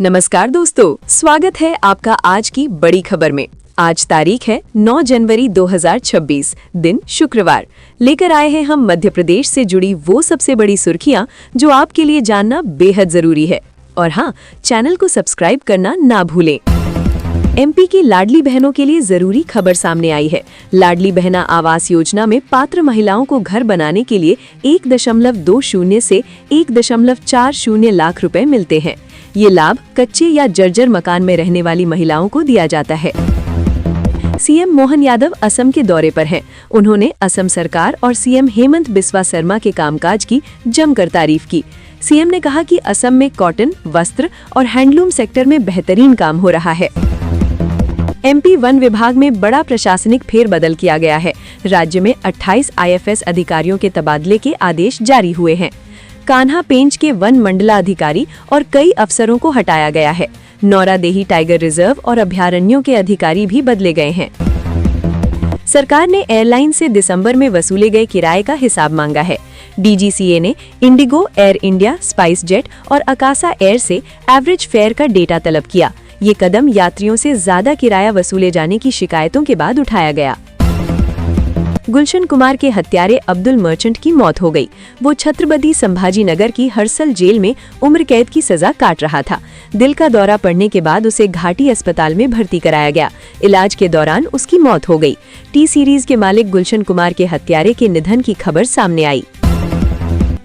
नमस्कार दोस्तों, स्वागत है आपका आज की बड़ी खबर में। आज तारीख है 9 जनवरी 2026, दिन शुक्रवार। लेकर आए हैं हम मध्य प्रदेश से जुड़ी वो सबसे बड़ी सुर्खियां जो आपके लिए जानना बेहद जरूरी है। और हाँ, चैनल को सब्सक्राइब करना ना भूलें। एमपी की लाडली बहनों के लिए जरूरी खबर सामने आई है। लाडली बहना आवास योजना में पात्र महिलाओं को घर बनाने के लिए 1.20 से 1.40 लाख रुपए मिलते हैं। ये लाभ कच्चे या जर्जर मकान में रहने वाली महिलाओं को दिया जाता है। सीएम मोहन यादव असम के दौरे पर हैं। उन्होंने असम सरकार और सीएम हेमंत बिस्वा शर्मा के कामकाज की जमकर तारीफ की। सीएम ने कहा कि असम में कॉटन, वस्त्र और हैंडलूम सेक्टर में बेहतरीन काम हो रहा है। एमपी वन विभाग में बड़ा प्रशासनिक फेरबदल किया गया है। राज्य में 28 आईएफएस अधिकारियों के तबादले के आदेश जारी हुए हैं। कान्हा पेंच के वन मंडलाधिकारी और कई अफसरों को हटाया गया है। नौरादेही टाइगर रिजर्व और अभयारण्यों के अधिकारी भी बदले गए हैं। सरकार ने एयरलाइन से दिसंबर में वसूले गए किराए का हिसाब मांगा है। डीजीसीए ने Indigo, air India, spice jet और अकासा एयर से एवरेज फेयर का डेटा तलब किया। ये कदम यात्रियों से ज्यादा किराया वसूले जाने की शिकायतों के बाद उठाया गया। गुलशन कुमार के हत्यारे अब्दुल मर्चेंट की मौत हो गई। वो छत्रपति संभाजी नगर की हरसल जेल में उम्र कैद की सजा काट रहा था। दिल का दौरा पड़ने के बाद उसे घाटी अस्पताल में भर्ती कराया गया। इलाज के दौरान उसकी मौत हो गई। टी सीरीज के मालिक गुलशन कुमार के हत्यारे के निधन की खबर सामने आई।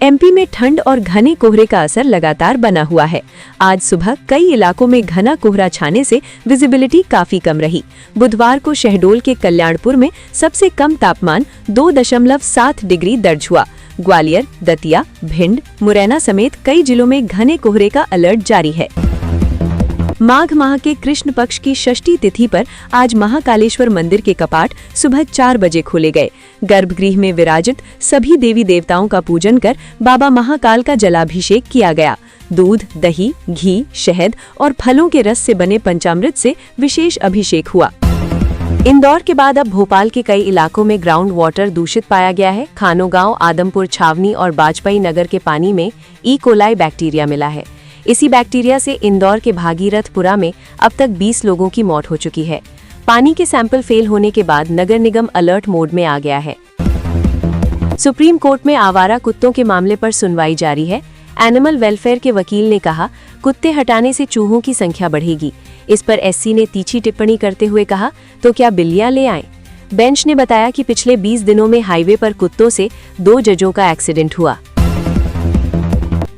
एमपी में ठंड और घने कोहरे का असर लगातार बना हुआ है। आज सुबह कई इलाकों में घना कोहरा छाने से विजिबिलिटी काफी कम रही। बुधवार को शहडोल के कल्याणपुर में सबसे कम तापमान 2.7 डिग्री दर्ज हुआ। ग्वालियर, दतिया, भिंड, मुरैना समेत कई जिलों में घने कोहरे का अलर्ट जारी है। माघ माह के कृष्ण पक्ष की षष्ठी तिथि पर आज महाकालेश्वर मंदिर के कपाट सुबह 4 बजे खोले गए। गर्भगृह में विराजित सभी देवी देवताओं का पूजन कर बाबा महाकाल का जलाभिषेक किया गया। दूध, दही, घी, शहद और फलों के रस से बने पंचामृत से विशेष अभिषेक हुआ। इंदौर के बाद अब भोपाल के कई इलाकों में ग्राउंड वाटर दूषित पाया गया है। खानो गांव, आदमपुर छावनी और बाजपेयी नगर के पानी में ई कोलाई बैक्टीरिया मिला है। इसी बैक्टीरिया से इंदौर के भागीरथपुरा में अब तक 20 लोगों की मौत हो चुकी है। पानी के सैंपल फेल होने के बाद नगर निगम अलर्ट मोड में आ गया है। सुप्रीम कोर्ट में आवारा कुत्तों के मामले पर सुनवाई जारी है। एनिमल वेलफेयर के वकील ने कहा, कुत्ते हटाने से चूहों की संख्या बढ़ेगी। इस पर एससी ने तीखी टिप्पणी करते हुए कहा, तो क्या बिल्लियां ले आएं? बेंच ने बताया कि पिछले 20 दिनों में हाईवे पर कुत्तों से 2 जजों का एक्सीडेंट हुआ।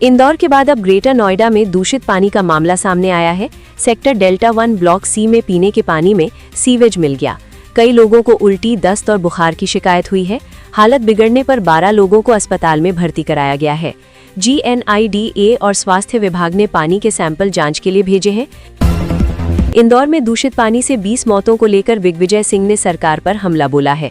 इंदौर के बाद अब ग्रेटर नोएडा में दूषित पानी का मामला सामने आया है। सेक्टर डेल्टा 1 ब्लॉक सी में पीने के पानी में सीवेज मिल गया। कई लोगों को उल्टी, दस्त और बुखार की शिकायत हुई है। हालत बिगड़ने पर 12 लोगों को अस्पताल में भर्ती कराया गया है। GNIDA और स्वास्थ्य विभाग ने पानी के सैंपल जांच के लिए भेजे हैं। इंदौर में दूषित पानी से 20 मौतों को लेकर दिग्विजय सिंह ने सरकार पर हमला बोला है।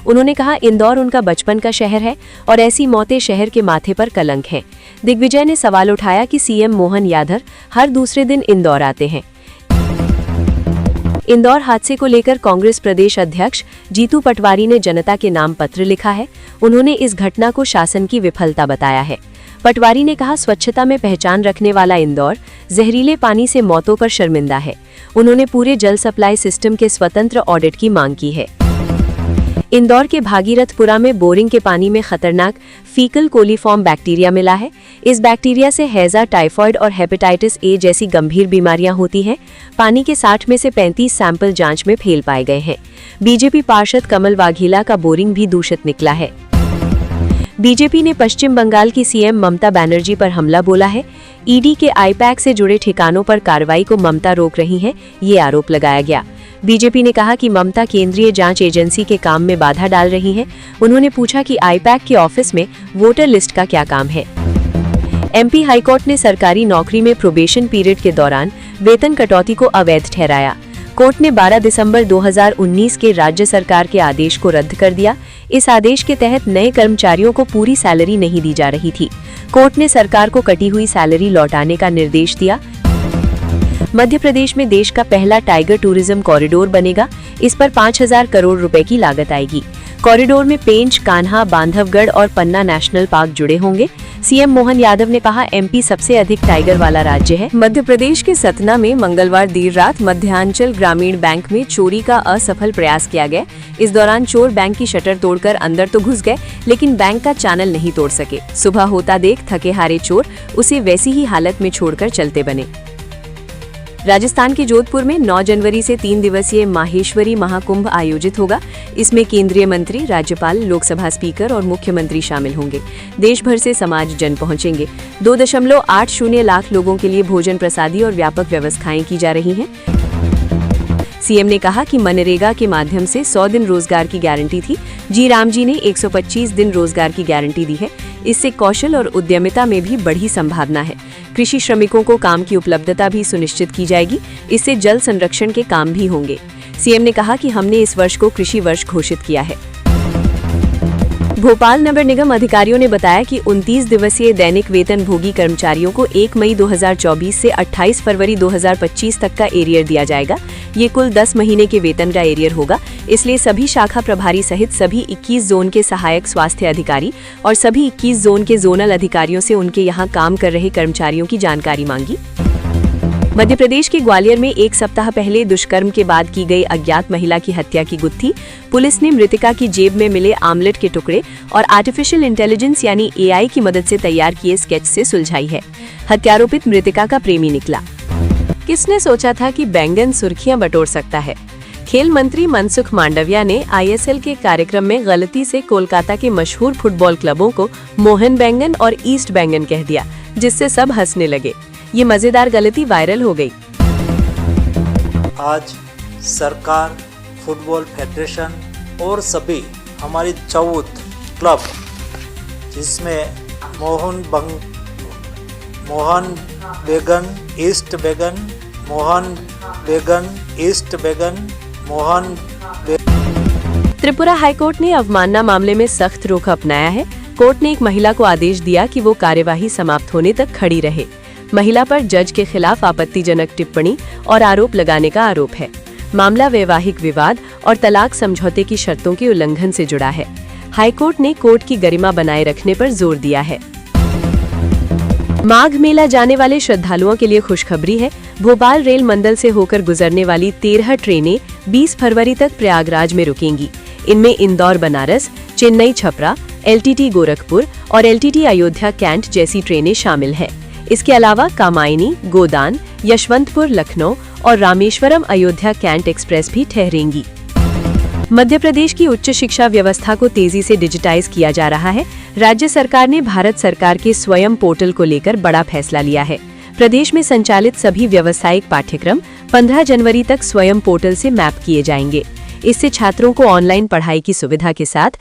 उन्होंने कहा, इंदौर उनका बचपन का शहर है और ऐसी मौतें शहर के माथे पर कलंक हैं। दिग्विजय ने सवाल उठाया कि सीएम मोहन यादव हर दूसरे दिन इंदौर आते हैं। इंदौर हादसे को लेकर कांग्रेस प्रदेश अध्यक्ष जीतू पटवारी ने जनता के नाम पत्र लिखा है। उन्होंने इस घटना को शासन की विफलता बताया है। पटवारी ने कहा, स्वच्छता में पहचान रखने वाला इंदौर जहरीले पानी से मौतों पर शर्मिंदा है। उन्होंने पूरे जल सप्लाई सिस्टम के स्वतंत्र ऑडिट की मांग की है। इंदौर के भागीरथपुरा में बोरिंग के पानी में खतरनाक फीकल कोलीफॉर्म बैक्टीरिया मिला है। इस बैक्टीरिया से हैजा, टाइफॉइड और हेपेटाइटिस ए जैसी गंभीर बीमारियां होती हैं। पानी के 60 में से 35 सैंपल जांच में फेल पाए गए हैं। बीजेपी पार्षद कमल वाघेला का बोरिंग भी दूषित निकला है। बीजेपी ने पश्चिम बंगाल की सीएम ममता बनर्जी पर हमला बोला है। ईडी के आईपैक से जुड़े ठिकानों पर कार्रवाई को ममता रोक रही हैं, ये आरोप लगाया गया। बीजेपी ने कहा कि ममता केंद्रीय जांच एजेंसी के काम में बाधा डाल रही हैं। उन्होंने पूछा कि आईपैक के ऑफिस में वोटर लिस्ट का क्या काम है। एमपी हाईकोर्ट ने सरकारी नौकरी में प्रोबेशन पीरियड के दौरान वेतन कटौती को अवैध ठहराया। कोर्ट ने 12 दिसंबर 2019 के राज्य सरकार के आदेश को रद्द कर दिया। इस आदेश के तहत नए कर्मचारियों को पूरी सैलरी नहीं दी जा रही थी। कोर्ट ने सरकार को कटी हुई सैलरी लौटाने का निर्देश दिया। मध्य प्रदेश में देश का पहला टाइगर टूरिज्म कॉरिडोर बनेगा। इस पर 5000 करोड़ रुपए की लागत आएगी। कॉरिडोर में पेंच, कान्हा, बांधवगढ़ और पन्ना नेशनल पार्क जुड़े होंगे। सीएम मोहन यादव ने कहा, एमपी सबसे अधिक टाइगर वाला राज्य है। मध्य प्रदेश के सतना में मंगलवार देर रात मध्यांचल ग्रामीण बैंक में चोरी का असफल प्रयास किया गया। इस दौरान चोर बैंक की शटर तोड़कर अंदर तो घुस गए, लेकिन बैंक का चैनल नहीं तोड़ सके। सुबह होता देख थके हारे चोर उसे वैसी ही हालत में छोड़कर चलते बने। राजस्थान के जोधपुर में 9 जनवरी से 3 दिवसीय माहेश्वरी महाकुंभ आयोजित होगा। इसमें केंद्रीय मंत्री, राज्यपाल, लोकसभा स्पीकर और मुख्यमंत्री शामिल होंगे। देश भर से समाज जन पहुंचेंगे। 2.80 लाख लोगों के लिए भोजन प्रसादी और व्यापक व्यवस्थाएं की जा रही हैं। सीएम ने कहा कि मनरेगा के माध्यम से 100 दिन रोजगार की गारंटी थी। जी राम जी ने 125 दिन रोजगार की गारंटी दी है। इससे कौशल और उद्यमिता में भी बड़ी संभावना है। कृषि श्रमिकों को काम की उपलब्धता भी सुनिश्चित की जाएगी। इससे जल संरक्षण के काम भी होंगे। सीएम ने कहा कि हमने इस वर्ष को कृषि वर्ष घोषित किया है। भोपाल नगर निगम अधिकारियों ने बताया कि 29 दिवसीय दैनिक वेतन भोगी कर्मचारियों को 1 मई 2024 से 28 फरवरी 2025 तक का एरियर दिया जाएगा। ये कुल 10 महीने के वेतन का एरियर होगा। इसलिए सभी शाखा प्रभारी सहित सभी 21 जोन के सहायक स्वास्थ्य अधिकारी और सभी 21 जोन के जोनल अधिकारियों से उनके यहाँ काम कर रहे कर्मचारियों की जानकारी मांगी। मध्य प्रदेश के ग्वालियर में 1 सप्ताह पहले दुष्कर्म के बाद की गई अज्ञात महिला की हत्या की गुत्थी पुलिस ने मृतका की जेब में मिले आमलेट के टुकड़े और आर्टिफिशियल इंटेलिजेंस यानी एआई की मदद से तैयार किए स्केच से सुलझाई है। हत्यारोपित मृतका का प्रेमी निकला। किसने सोचा था कि बैंगन सुर्खियां बटोर सकता है। खेल मंत्री मनसुख मांडविया ने आईएसएल के कार्यक्रम में गलती से कोलकाता के मशहूर फुटबॉल क्लबों को मोहन बैंगन और ईस्ट बैंगन कह दिया, जिससे सब हंसने लगे। ये मजेदार गलती वायरल हो गई। आज सरकार, फुटबॉल फेडरेशन और सभी हमारी 14 क्लब, जिसमें मोहन बेगन, ईस्ट बेगन, मोहन बेगन, ईस्ट बेगन, मोहन। त्रिपुरा हाईकोर्ट ने अवमानना मामले में सख्त रुख अपनाया है। कोर्ट ने एक महिला को आदेश दिया कि वो कार्यवाही समाप्त होने तक खड़ी रहे। महिला पर जज के खिलाफ आपत्तिजनक टिप्पणी और आरोप लगाने का आरोप है। मामला वैवाहिक विवाद और तलाक समझौते की शर्तों के उल्लंघन से जुड़ा है। हाईकोर्ट ने कोर्ट की गरिमा बनाए रखने पर जोर दिया है। माघ मेला जाने वाले श्रद्धालुओं के लिए खुशखबरी है। भोपाल रेल मंडल से होकर गुजरने वाली 13 ट्रेनें 20 फरवरी तक प्रयागराज में रुकेंगी। इनमें इंदौर बनारस, चेन्नई छपरा, एलटीटी गोरखपुर और एलटीटी अयोध्या कैंट जैसी ट्रेनें शामिल हैं। इसके अलावा कामायनी, गोदान, यशवंतपुर लखनऊ और रामेश्वरम अयोध्या कैंट एक्सप्रेस भी ठहरेंगी। मध्य प्रदेश की उच्च शिक्षा व्यवस्था को तेजी से डिजिटाइज किया जा रहा है। राज्य सरकार ने भारत सरकार के स्वयं पोर्टल को लेकर बड़ा फैसला लिया है। प्रदेश में संचालित सभी व्यावसायिक पाठ्यक्रम 15 जनवरी तक स्वयं पोर्टल से मैप किए जाएंगे। इससे छात्रों को ऑनलाइन पढ़ाई की सुविधा के साथ